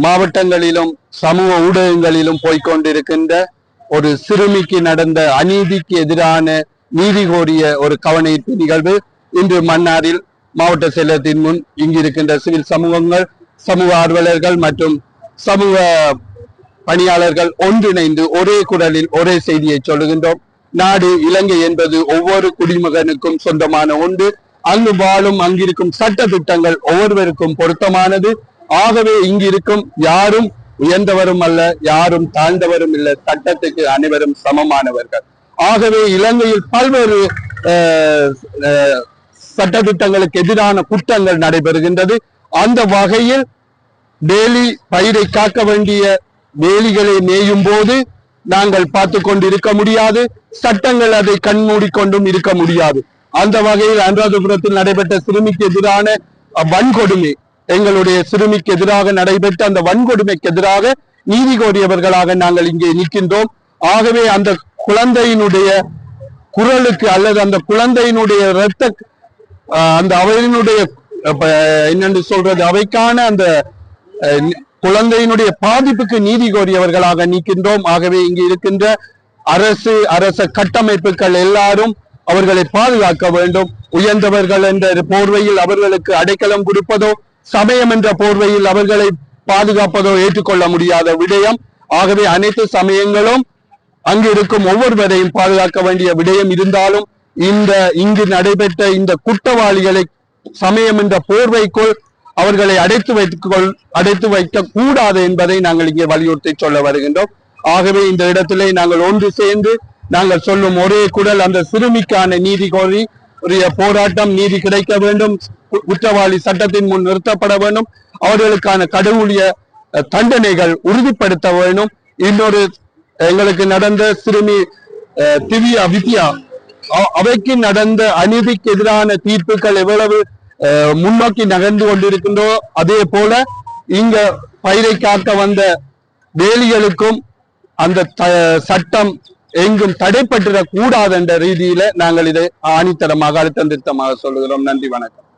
மாவட்டங்களிலும் சமூக ஊடகங்களிலும் போய்கொண்டிருக்கின்ற ஒரு சிறுமிக்கு நடந்த அநீதிக்கு எதிரான நீதி கோரிய ஒரு கவனஈர்ப்பு நிகழ்வு இன்று மன்னாரில் மாவட்ட செயலகத்தின் முன் இங்கிருக்கின்ற சிவில் சமூகங்கள், சமூக ஆர்வலர்கள் மற்றும் சமூக பணியாளர்கள் ஒன்றிணைந்து ஒரே குரலில் ஒரே செய்தியை சொல்லுகின்றோம். நாடு இலங்கை என்பது ஒவ்வொரு குடிமகனுக்கும் சொந்தமான ஒன்று. அங்கு வாழும் அங்கிருக்கும் சட்ட திட்டங்கள் ஒவ்வொருவருக்கும் பொருத்தமானது. ஆகவே இங்கிருக்கும் யாரும் உயர்ந்தவரும் அல்ல, யாரும் தாழ்ந்தவரும் இல்லை. சட்டத்துக்கு அனைவரும் சமமானவர்கள். ஆகவே இலங்கையில் பல்வேறு சட்ட திட்டங்களுக்கு எதிரான குற்றங்கள் நடைபெறுகின்றது. அந்த வகையில் டெய்லி பயிரை காக்க வேண்டிய வேலிகளை மேயும் போது நாங்கள் பார்த்து கொண்டு இருக்க முடியாது. சட்டங்கள் அதை கண்மூடிக்கொண்டும் இருக்க முடியாது. அந்த வகையில் அனுராதபுரத்தில் நடைபெற்ற சிறுமிக்கு எதிரான வன்கொடுமை, எங்களுடைய சிறுமிக்கு எதிராக நடைபெற்ற அந்த வன்கொடுமைக்கு எதிராக நீதி கோரியவர்களாக நாங்கள் இங்கே நிற்கின்றோம். ஆகவே அந்த குழந்தையினுடைய குரலுக்கு அல்லது அந்த குழந்தையினுடைய இரத்த அந்த அவையினுடைய என்னென்று சொல்றது, அவைக்கான அந்த குழந்தையினுடைய பாதிப்புக்கு நீதி கோரியவர்களாக நிற்கின்றோம். ஆகவே இங்கு இருக்கின்ற அரச கட்டமைப்புகள் எல்லாரும் அவர்களை பாதுகாக்க வேண்டும். உயர்ந்தவர்கள் என்ற போர்வையில் அவர்களுக்கு அடைக்கலம் கொடுப்பதோ, சமயம் என்ற போர்வையில் அவர்களை பாதுகாப்பதோ ஏற்றுக்கொள்ள முடியாத விடயம். ஆகவே அனைத்து சமயங்களும் அங்கு இருக்கும் ஒவ்வொருவரையும் பாதுகாக்க வேண்டிய விடயம் இருந்தாலும் இங்கு நடைபெற்ற இந்த குற்றவாளிகளை சமயம் என்ற போர்வைக்குள் அவர்களை அடைத்து வைக்க கூடாது என்பதை நாங்கள் இங்கே வலியுறுத்தி சொல்ல வருகின்றோம். ஆகவே இந்த இடத்திலே நாங்கள் ஒன்று சேர்ந்து நாங்கள் சொல்லும் ஒரே குரல், அந்த சிறுமிக்கான நீதி கோரி போராட்டம், நீதி கிடைக்க வேண்டும். குற்றவாளி சட்டத்தின் முன் நிறுத்தப்பட வேண்டும். அவர்களுக்கான கடவுளிய தண்டனைகள் உறுதிப்படுத்த வேண்டும். இன்னொரு எங்களுக்கு நடந்த சிறுமி திவ்யா வித்யா, அவைக்கு நடந்த அநீதிக்கு எதிரான தீர்ப்புகள் எவ்வளவு முன்னோக்கி நகர்ந்து கொண்டிருக்கின்றோ, அதே போல இங்க பயிரை காக்க வந்த வேலிகளுக்கும் அந்த சட்டம் எங்கும் தடைப்பட்டுடக் கூடாது என்ற ரீதியில நாங்கள் இதை ஆணித்தரமாக அழுத்தம் திருத்தமாக சொல்லுகிறோம். நன்றி, வணக்கம்.